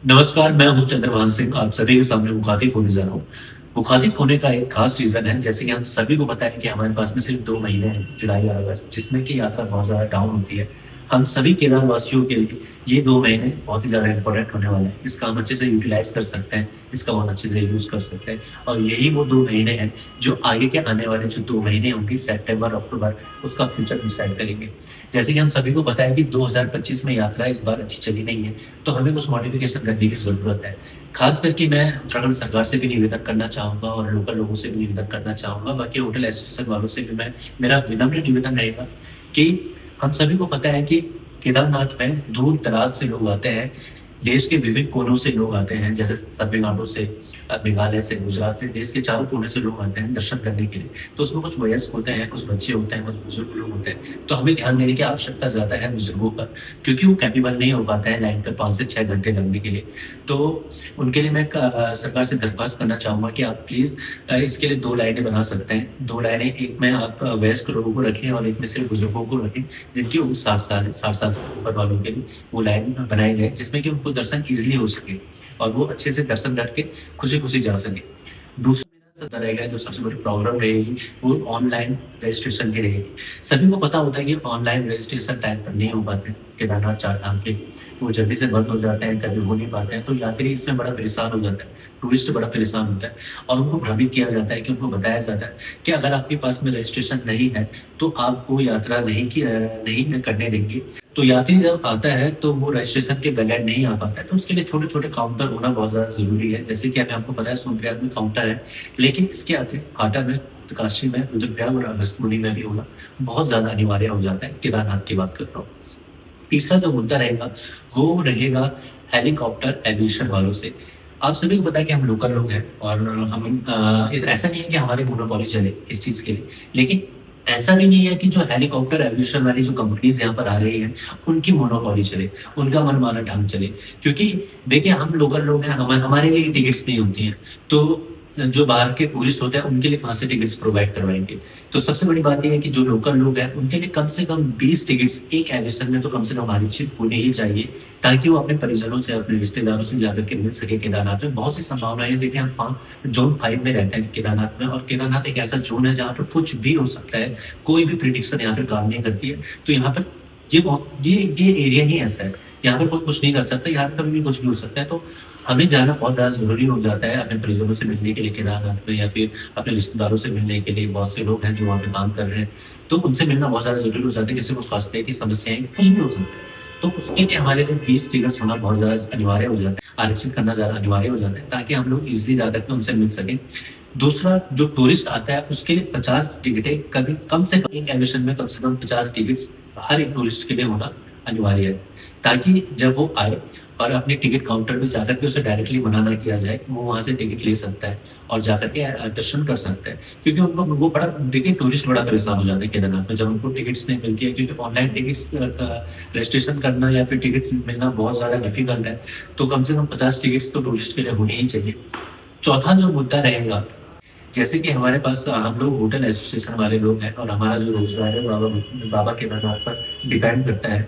नमस्कार, मैं हूँ चंद्रभान सिंह। आप सभी के सामने मुखातिब होने जा रहा हूँ। मुखातिब होने का एक खास रीज़न है, जैसे कि हम सभी को पता है कि हमारे पास में सिर्फ़ 2 महीने हैं, जुलाई और अगस्त, जिसमें कि यात्रा बहुत ज़्यादा डाउन होती है। हम सभी केदार वासियों के लिए ये 2 महीने बहुत ही ज़्यादा इम्पोर्टेंट होने वाले हैं। इसका हम अच्छे से यूटिलाइज़ कर सकते हैं, इसका बहुत अच्छे से यूज़ कर सकते हैं और यही वो 2 महीने हैं, जो आगे के आने वाले जो 2 महीने होंगे, सितंबर, अक्टूबर, उसका फ्यूचर डिसाइड करेंगे। जैसे कि हम सभी को पता है कि 2025 में यात्रा इस बार अच्छी चली नहीं है, तो हमें कुछ मॉडिफ़िकेशन करने की ज़रूरत है। ख़ास करके मैं उत्तराखंड सरकार से भी निवेदन करना चाहूँगा और लोकल लोगों से भी निवेदन करना चाहूँगा, बाकी होटल एसोसिएशन वालों से भी मेरा विनम्र निवेदन रहेगा कि हम सभी को पता है कि केदारनाथ में दूर-दराज से लोग आते हैं, देश के विभिन्न कोनों से लोग आते हैं, जैसे तमिलनाडु से, मेघालय से, गुजरात से, देश के चारों कोने से लोग आते हैं दर्शन करने के लिए। तो उसमें कुछ वयस्क होते हैं, कुछ बच्चे होते हैं, कुछ बुजुर्ग लोग होते हैं। तो हमें ध्यान देने की आवश्यकता ज़्यादा है बुजुर्गों पर, क्योंकि वो कैपेबल नहीं हो पाते हैं लाइन पे 5 से 6 घंटे लगने के लिए। तो उनके लिए मैं सरकार से दरख्वास्त करना चाहूँगा कि आप प्लीज़ इसके लिए 2 लाइनें बना सकते हैं। 2 लाइनें, एक में आप वयस्क लोगों को रखें और एक में सिर्फ बुजुर्गों को रखें, जिनकी उम्र 60 साल है। 60 साल से ऊपर वालों के लिए वो लाइन बनाई जाए, जिसमें कि उनको दर्शन ईज़िली हो सके और वो अच्छे से दर्शन करके खुशी-खुशी जा सकें। दूसरा मेरा सवाल रहेगा, जो सबसे बड़ी प्रॉब्लम रहेगी, वो ऑनलाइन रजिस्ट्रेशन की रहेगी। सभी को पता होता है कि ऑनलाइन रजिस्ट्रेशन टाइम पर नहीं हो पाते, केदारनाथ चारधाम के। वो जल्दी से बंद हो जाते हैं, कभी हो नहीं पाते हैं, तो यात्री इसमें बड़ा परेशान हो जाता है, टूरिस्ट बड़ा परेशान होता है और उनको भ्रमित किया जाता है कि उनको बताया जाता है कि अगर आपके पास में रजिस्ट्रेशन नहीं है, तो आपको यात्रा नहीं करने देंगे। तो यात्री जब आता है, तो वो रजिस्ट्रेशन के बगैर नहीं आ पाता है, तो उसके लिए छोटे-छोटे काउंटर होना बहुत ज़्यादा ज़रूरी है। जैसे कि अभी आपको पता है सोनप्रयाग में काउंटर है, लेकिन इसके अतिरिक्त फाटा में, उत्तरकाशी में, रुद्रप्रयाग और अगस्त्यमुनि में भी होना बहुत ज़्यादा अनिवार्य हो जाता है, केदारनाथ की बात कर रहा हूँ। तीसरा जो मुद्दा रहेगा, वो रहेगा हेलीकॉप्टर एविएशन वालों से। आप सभी को पता है कि हम लोकल लोग हैं और हम ऐसा नहीं है कि हमारी मोनोपोली चले इस चीज़ के लिए। लेकिन ऐसा भी नहीं है कि जो हेलीकॉप्टर एविएशन वाली जो कंपनीज़ यहाँ पर आ रही हैं, उनकी मोनोपोली चले, उनका मनमाना ढंग चले। क्योंकि देखिए, हम लोकल लोग हैं, हमारे लिए टिकट्स नहीं होती हैं। तो जो बाहर के टूरिस्ट होते हैं, उनके लिए कहाँ से टिकट्स प्रोवाइड करवाएँगे? तो सबसे बड़ी बात ये है कि जो लोकल लोग हैं, उनके लिए कम से कम 20 टिकट्स एक एडिशन में तो कम से कम आरक्षित होने ही चाहिए, ताकि वो अपने परिजनों से, अपने रिश्तेदारों से जाकर के मिल सके केदारनाथ में। बहुत सी संभावनाएँ देखिए, हम ज़ोन 5 में रहते हैं केदारनाथ में और केदारनाथ एक ऐसा ज़ोन है जहाँ पर कुछ भी हो सकता है, कोई भी प्रिडिक्शन यहाँ पे काम नहीं करती है। तो यहाँ पर ये एरिया ही ऐसा है, यहाँ पर कोई कुछ नहीं कर सकता, यहाँ पे कभी भी कुछ भी हो सकता है। तो हमें जाना बहुत ज़्यादा ज़रूरी हो जाता है अपने परिजनों से मिलने के लिए केदारनाथ में, या फिर अपने रिश्तेदारों से मिलने के लिए। बहुत से लोग हैं जो वहाँ पे काम कर रहे हैं, तो उनसे मिलना बहुत ज़्यादा ज़रूरी हो जाता है। किसी को स्वास्थ्य की समस्याएँ, कुछ भी हो सकता है। तो उसके लिए हमारे लिए 20 टिकट्स होना बहुत ज़्यादा अनिवार्य हो जाता है, आरक्षित करना ज़्यादा अनिवार्य हो जाता है, ताकि हम लोग ईज़िली जा करके उनसे मिल सकें। दूसरा, जो टूरिस्ट आता है, उसके लिए 50 टिकटें, कभी कम से कम एक एडमिशन में कम से कम 50 टिकट्स हर एक टूरिस्ट के लिए होना अनिवार्य है, ताकि जब वो आए और अपने टिकट काउंटर पे जाकर के उसे डायरेक्टली मना ना किया जाए, वो वहाँ से टिकट ले सकता है और जाकर के दर्शन कर सकता है। क्योंकि उनको वो बड़ा, देखिए, टूरिस्ट बड़ा परेशान हो जाता है केदारनाथ में, जब उनको टिकट्स नहीं मिलती है, क्योंकि ऑनलाइन टिकट्स का रजिस्ट्रेशन करना या फिर टिकट्स मिलना बहुत ज़्यादा डिफ़िकल्ट है। तो कम से कम 50 टिकट्स तो टूरिस्ट के लिए होनी ही चाहिए। चौथा जो मुद्दा रहेगा, जैसे कि हमारे पास हम लोग होटल एसोसिएशन वाले लोग हैं और हमारा जो रोज़गार है बाबा केदारनाथ पर डिपेंड करता है।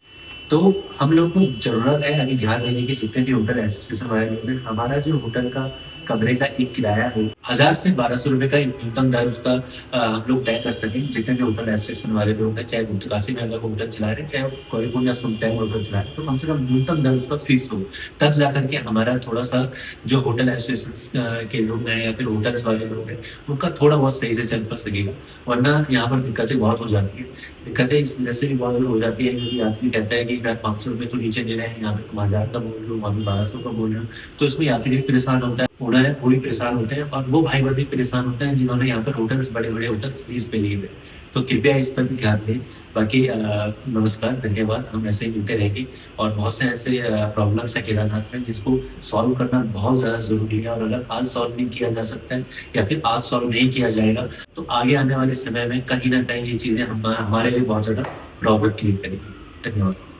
तो हम लोग को ज़रूरत है अभी ध्यान देने की, जितने भी होटल एसोसिएशन वाले लोग हैं, हमारा जो होटल का कमरे का एक किराया है, 1000 से 1200 रुपए का न्यूनतम दर उसका हम लोग तय कर सकें। जितने भी होटल एसोसिएशन वाले लोग हैं, चाहे उत्तरकाशी में अगर वो होटल चला रहे हैं, चाहे कोईलकुंड या सुनटैंग होटल चला रहे हैं, तो कम से कम न्यूनतम दर उसका फिक्स हो। तब जाकर के हमारा थोड़ा-सा जो होटल एसोसिएशन के लोग हैं या फिर होटल्स वाले लोग हैं, उनका थोड़ा बहुत सही से चल सकेगा। वरना यहाँ पर दिक्कतें बहुत हो जाती हैं। दिक्कतें इस वजह से भी बहुत हो जाती है, क्योंकि यात्री कहता है कि यार 500 रुपए तो नीचे दे रहे हैं, यहाँ पे तुम 1000 का बोल रहे हो, वहाँ पे 1200 का बोल रहे हो। तो इसमें यात्री भी परेशान होता है, ओनर वो भी परेशान होते हैं और वो भाई-बंध भी परेशान होते हैं, जिन्होंने यहाँ पर होटल्स, बड़े-बड़े होटल्स लीज़ पे लिए हुए हैं। तो कृपया इस पर भी ध्यान दें। बाकी नमस्कार, धन्यवाद। हम ऐसे ही मिलते रहेंगे और बहुत से ऐसे प्रॉब्लम्स हैं केदारनाथ में, जिसको सॉल्व करना बहुत ज़्यादा ज़रूरी है। और अगर आज सॉल्व नहीं किया जा सकता है या फिर आज सॉल्व नहीं किया जाएगा, तो आगे आने वाले समय में कहीं न कहीं ये चीज़ें हमारे लिए बहुत ज़्यादा प्रॉब्लम क्रिएट करेंगी। धन्यवाद।